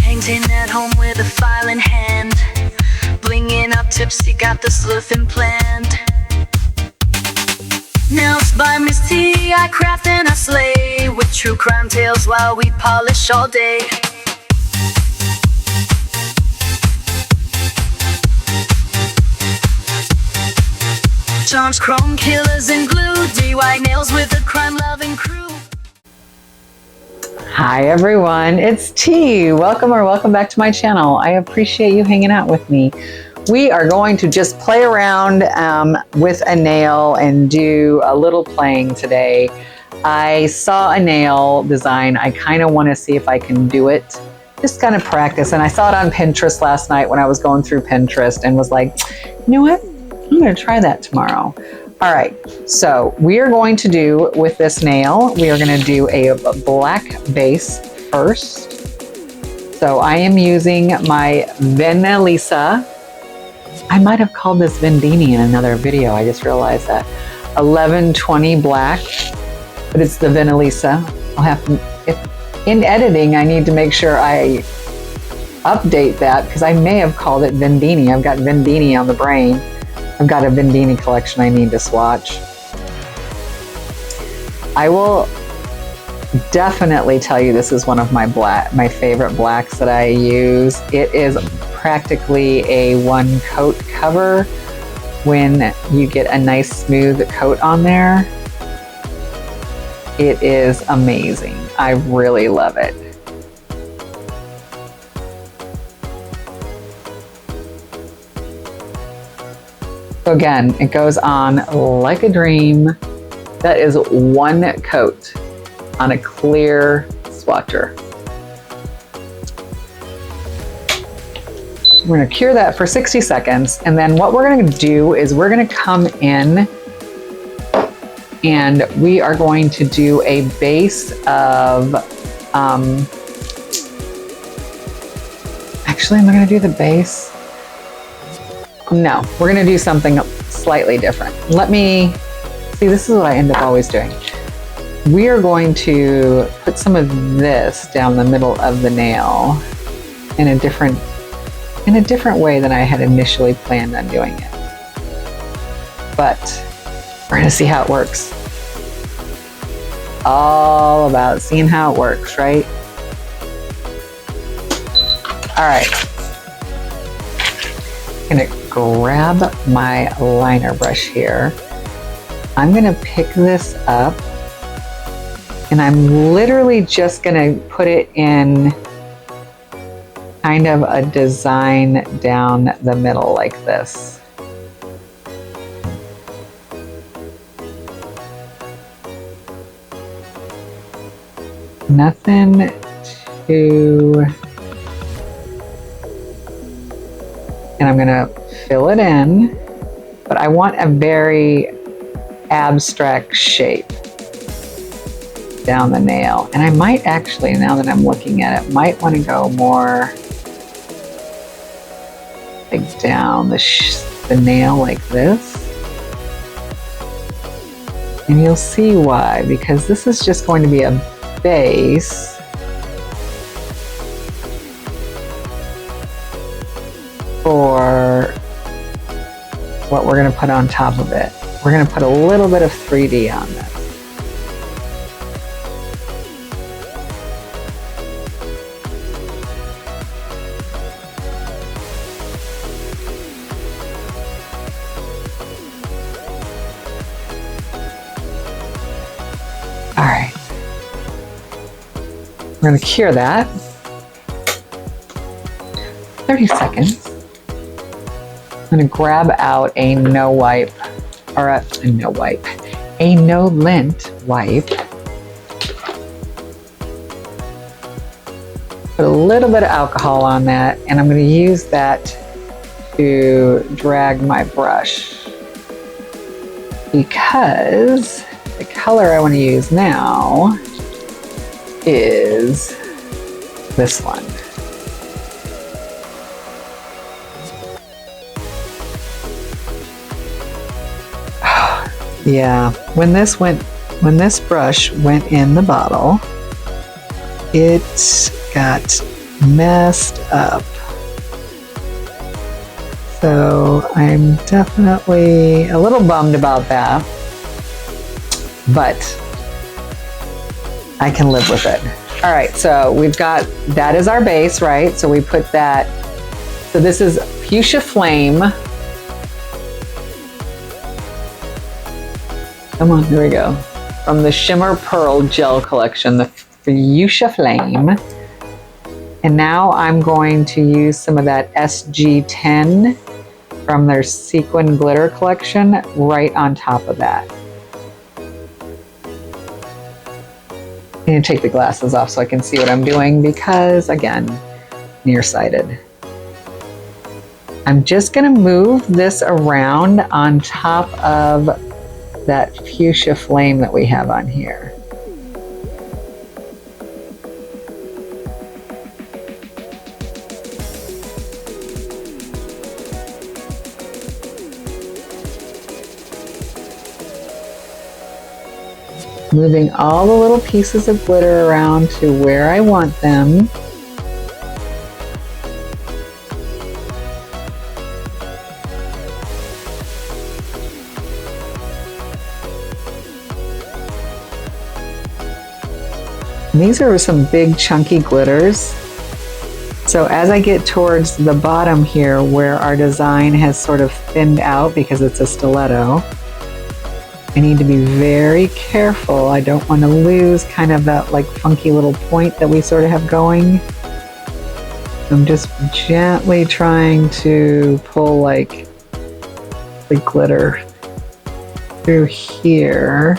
Painting at home with a file in hand, blinging up tipsy, got the sleuthing planned. Nails by Misty, I craft and I slay, with true crime tales while we polish all day. Charms, chrome killers and glue, DIY nails with a crime-loving crew. Hi everyone, it's T. Welcome back to my channel. I appreciate you hanging out with me. We are going to just play around with a nail and do a little playing today. I saw a nail design. I kind of want to see if I can do it. Just kind of practice. And I saw it on Pinterest last night when I was going through Pinterest and was like, you know what? I'm going to try that tomorrow. All right, so we are going to do with this nail, we are going to do a black base first. So I am using my Venalisa. I might have called this Vendini in another video. I just realized that. 1120 black, but it's the Venalisa. I'll have to, in editing, I need to make sure I update that because I may have called it Vendini. I've got Vendini on the brain. I've got a Vendini collection I need to swatch. I will definitely tell you this is one of my favorite blacks that I use. It is practically a one coat cover when you get a nice smooth coat on there. It is amazing. I really love it. So again, it goes on like a dream. That is one coat on a clear swatcher. We're going to cure that for 60 seconds. And then what we're going to do is we're going to come in and we are going to do a base of, actually, am I going to do the base? No, we're going to do something slightly different. Let me see, this is what I end up always doing. We are going to put some of this down the middle of the nail in a different way than I had initially planned on doing it. But we're going to see how it works. All about seeing how it works, right? All right. I'm going to grab my liner brush here. I'm going to pick this up and I'm literally just going to put it in kind of a design down the middle like this. Nothing too... And I'm going to fill it in, but I want a very abstract shape down the nail. And I might actually, now that I'm looking at it, might want to go more like down the nail like this. And you'll see why, because this is just going to be a base. For what we're going to put on top of it. We're going to put a little bit of 3D on this. All right. We're going to cure that. 30 seconds. I'm going to grab out a no lint wipe. Put a little bit of alcohol on that, and I'm going to use that to drag my brush because the color I want to use now is this one. Yeah, when this brush went in the bottle, it got messed up. So I'm definitely a little bummed about that, but I can live with it. All right, so we've got, that is our base, right? So we put that, so this is Fuchsia Flame. Come on, here we go. From the Shimmer Pearl Gel Collection, the Fuchsia Flame. And now I'm going to use some of that SG10 from their Sequin Glitter Collection right on top of that. I'm going to take the glasses off so I can see what I'm doing because, again, nearsighted. I'm just going to move this around on top of that Fuchsia Flame that we have on here. Moving all the little pieces of glitter around to where I want them. And these are some big chunky glitters. So as I get towards the bottom here where our design has sort of thinned out because it's a stiletto, I need to be very careful. I don't want to lose kind of that like funky little point that we sort of have going. I'm just gently trying to pull like the glitter through here.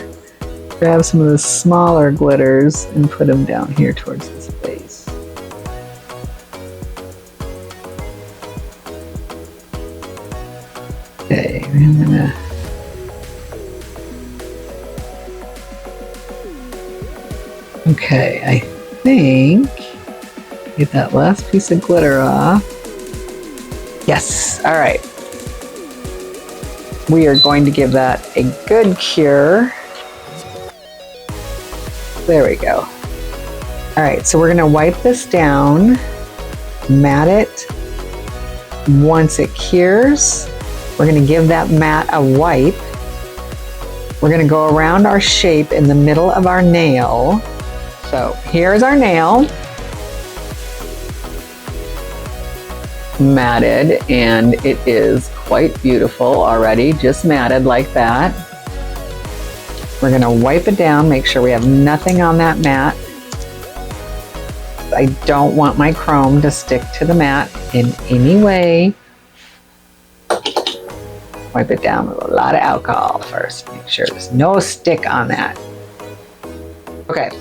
Grab some of the smaller glitters and put them down here towards this base. Okay, I'm gonna okay, I think get that last piece of glitter off. Yes, all right. We are going to give that a good cure. There we go. All right, so we're gonna wipe this down, mat it. Once it cures, we're gonna give that mat a wipe. We're gonna go around our shape in the middle of our nail. So here's our nail, matted, and it is quite beautiful already, just matted like that. We're gonna wipe it down, make sure we have nothing on that mat. I don't want my chrome to stick to the mat in any way. Wipe it down with a lot of alcohol first, make sure there's no stick on that. Okay.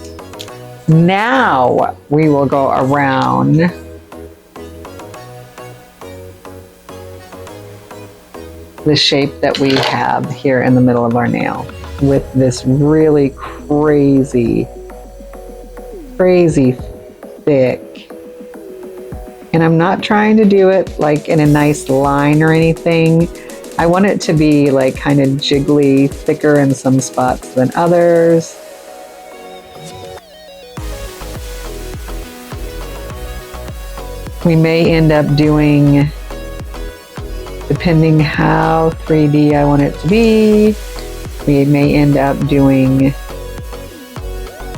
Now we will go around the shape that we have here in the middle of our nail with this really crazy thick. And I'm not trying to do it like in a nice line or anything. I want it to be like kind of jiggly, thicker in some spots than others. We may end up doing, depending how 3D I want it to be, we may end up doing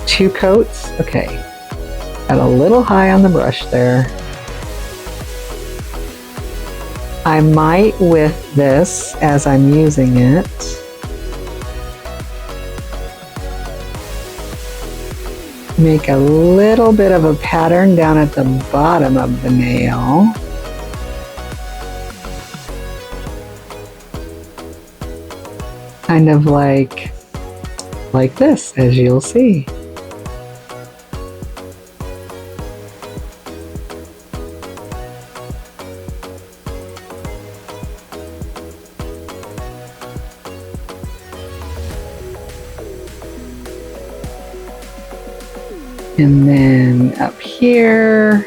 2 coats. Okay, got a little high on the brush there. I might, with this, as I'm using it, make a little bit of a pattern down at the bottom of the nail. Kind of like this, as you'll see. And then up here,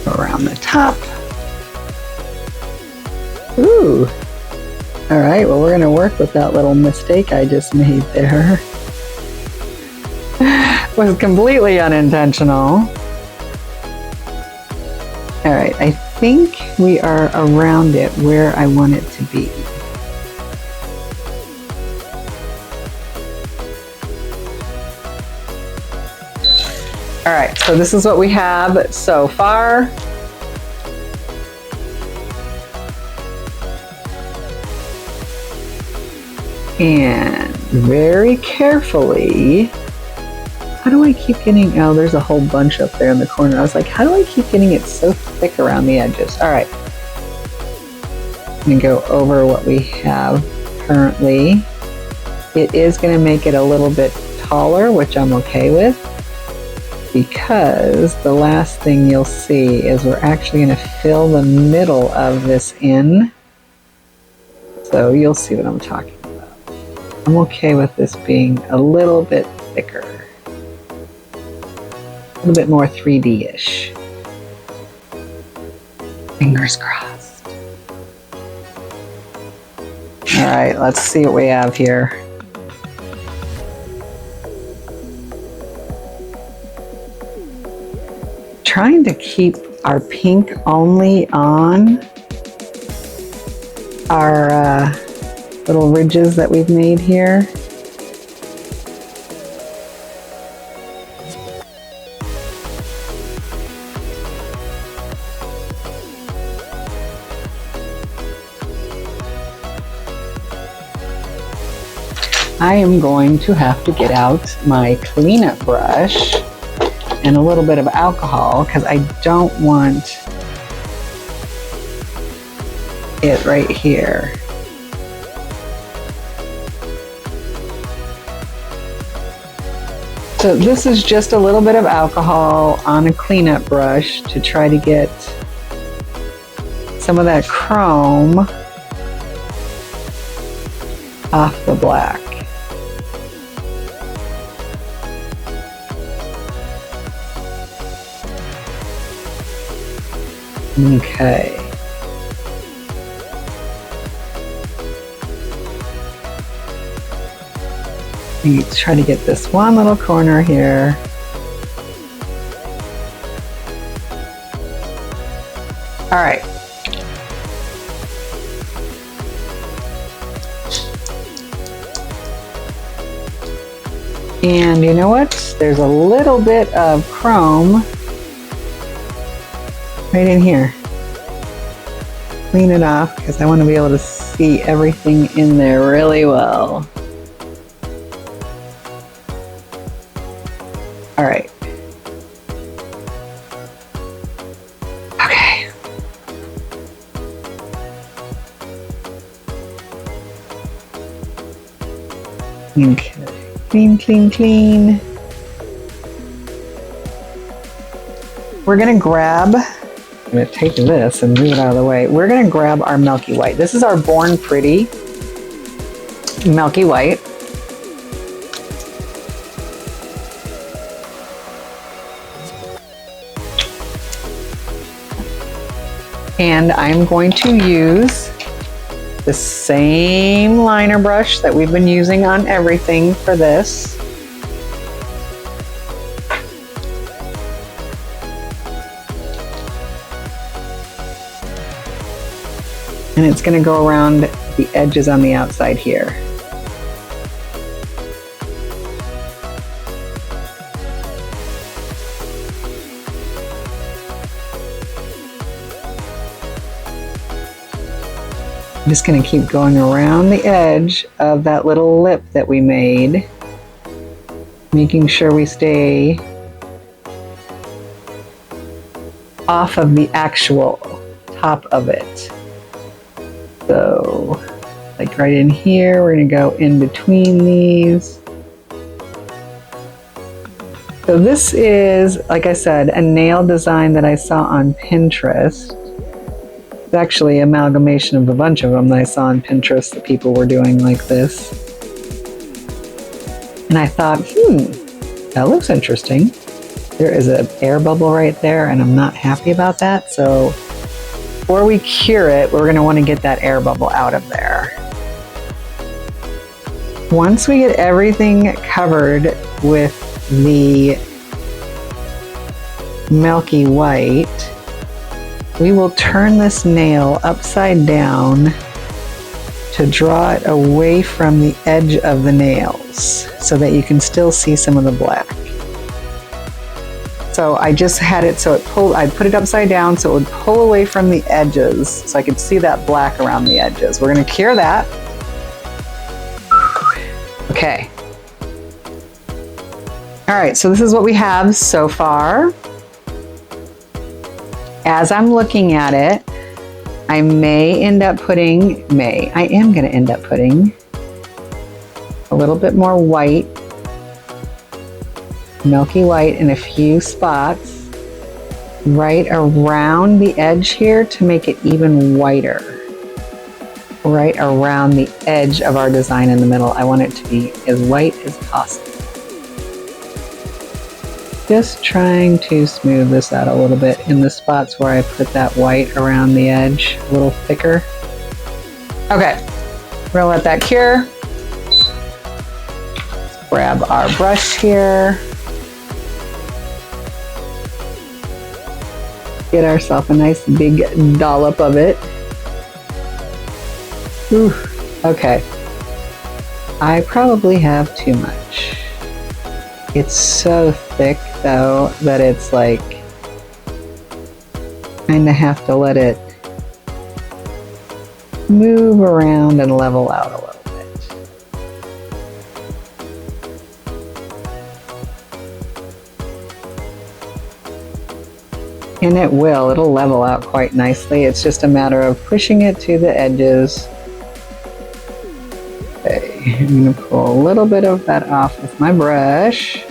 around the top. Ooh. All right, well, we're gonna work with that little mistake I just made there. Was completely unintentional. All right, I think we are around it where I want it to be. All right, so this is what we have so far. And very carefully, how do I keep getting, oh, there's a whole bunch up there in the corner. I was like, how do I keep getting it so thick around the edges? All right, I'm gonna go over what we have currently. It is gonna make it a little bit taller, which I'm okay with, because the last thing you'll see is we're actually gonna fill the middle of this in. So you'll see what I'm talking about. I'm okay with this being a little bit thicker. A little bit more 3D-ish. Fingers crossed. All right, let's see what we have here. Trying to keep our pink only on our little ridges that we've made here. I am going to have to get out my cleanup brush and a little bit of alcohol because I don't want it right here. So this is just a little bit of alcohol on a cleanup brush to try to get some of that chrome off the black. Okay. Let's try to get this one little corner here. All right. And you know what? There's a little bit of chrome right in here. Clean it off because I want to be able to see everything in there really well. All right. Okay. Okay. Clean, clean, clean. We're gonna grab, I'm gonna take this and move it out of the way. We're gonna grab our Milky White. This is our Born Pretty Milky White. And I'm going to use the same liner brush that we've been using on everything for this. And it's going to go around the edges on the outside here. I'm just going to keep going around the edge of that little lip that we made, making sure we stay off of the actual top of it. So, like right in here, we're going to go in between these. So this is, like I said, a nail design that I saw on Pinterest. It's actually an amalgamation of a bunch of them that I saw on Pinterest that people were doing like this. And I thought, that looks interesting. There is an air bubble right there and I'm not happy about that. So before we cure it, we're going to want to get that air bubble out of there. Once we get everything covered with the milky white, we will turn this nail upside down to draw it away from the edge of the nails so that you can still see some of the black. So I just had it so it pulled, I put it upside down so it would pull away from the edges so I could see that black around the edges. We're going to cure that. Okay. All right, so this is what we have so far. As I'm looking at it, I am going to end up putting a little bit more white, milky white in a few spots right around the edge here to make it even whiter. Right around the edge of our design in the middle. I want it to be as white as possible. Just trying to smooth this out a little bit in the spots where I put that white around the edge, a little thicker. Okay, we're gonna let that cure. Let's grab our brush here. Get ourselves a nice big dollop of it. Ooh, okay. I probably have too much. It's so thick though that it's like kind of have to let it move around and level out a little bit. And it'll level out quite nicely. It's just a matter of pushing it to the edges. Okay, I'm going to pull a little bit of that off with my brush,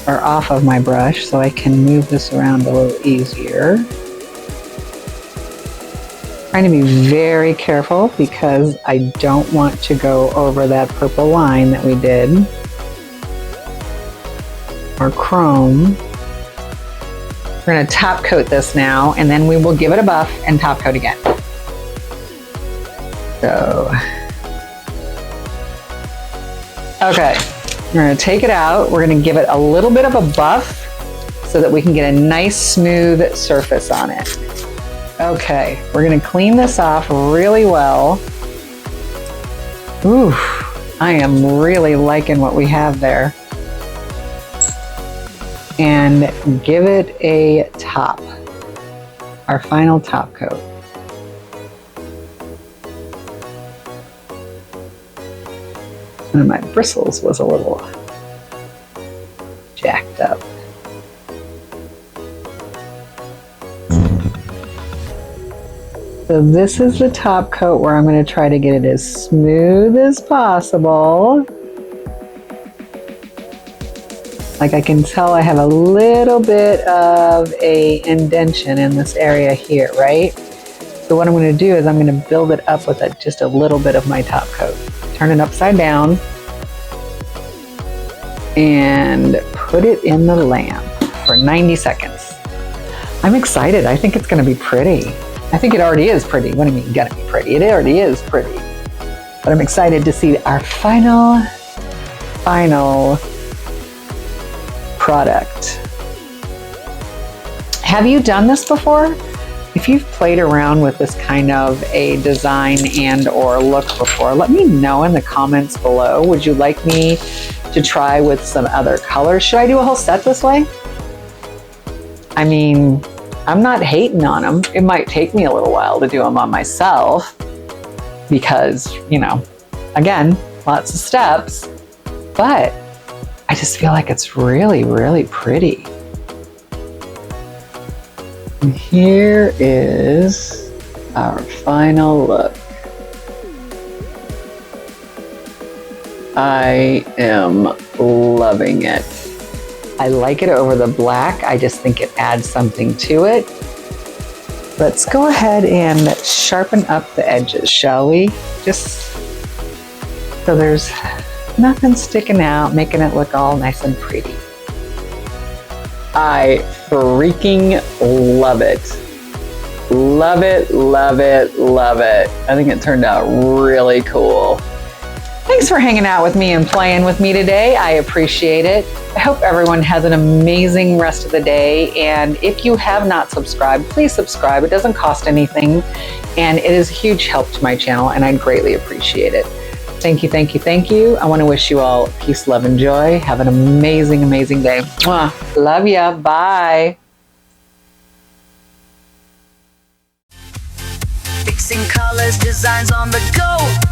or off of my brush, so I can move this around a little easier. Trying to be very careful because I don't want to go over that purple line that we did, or chrome. We're going to top coat this now, and then we will give it a buff and top coat again. So, okay, we're going to take it out. We're going to give it a little bit of a buff so that we can get a nice smooth surface on it. Okay, we're going to clean this off really well. Ooh, I am really liking what we have there. And give it a top, our final top coat. One of my bristles was a little jacked up. So this is the top coat where I'm going to try to get it as smooth as possible. Like I can tell I have a little bit of a indentation in this area here, right? So what I'm going to do is I'm going to build it up with just a little bit of my top coat. Turn it upside down and put it in the lamp for 90 seconds. I'm excited. I think it's going to be pretty. I think it already is pretty. What do you mean gonna be pretty? It already is pretty. But I'm excited to see our final product. Have you done this before? If you've played around with this kind of a design and or look before, let me know in the comments below. Would you like me to try with some other colors? Should I do a whole set this way? I mean, I'm not hating on them. It might take me a little while to do them on myself because, you know, again, lots of steps, but I just feel like it's really, really pretty. And here is our final look. I am loving it. I like it over the black. I just think it adds something to it. Let's go ahead and sharpen up the edges, shall we? Just so there's nothing sticking out, making it look all nice and pretty. I freaking love it. Love it, love it, love it. I think it turned out really cool. Thanks for hanging out with me and playing with me today. I appreciate it. I hope everyone has an amazing rest of the day. And if you have not subscribed, please subscribe. It doesn't cost anything. And it is a huge help to my channel, and I greatly appreciate it. Thank you, thank you, thank you. I want to wish you all peace, love, and joy. Have an amazing, amazing day. Mwah. Love ya. Bye. Fixing colors, designs on the go.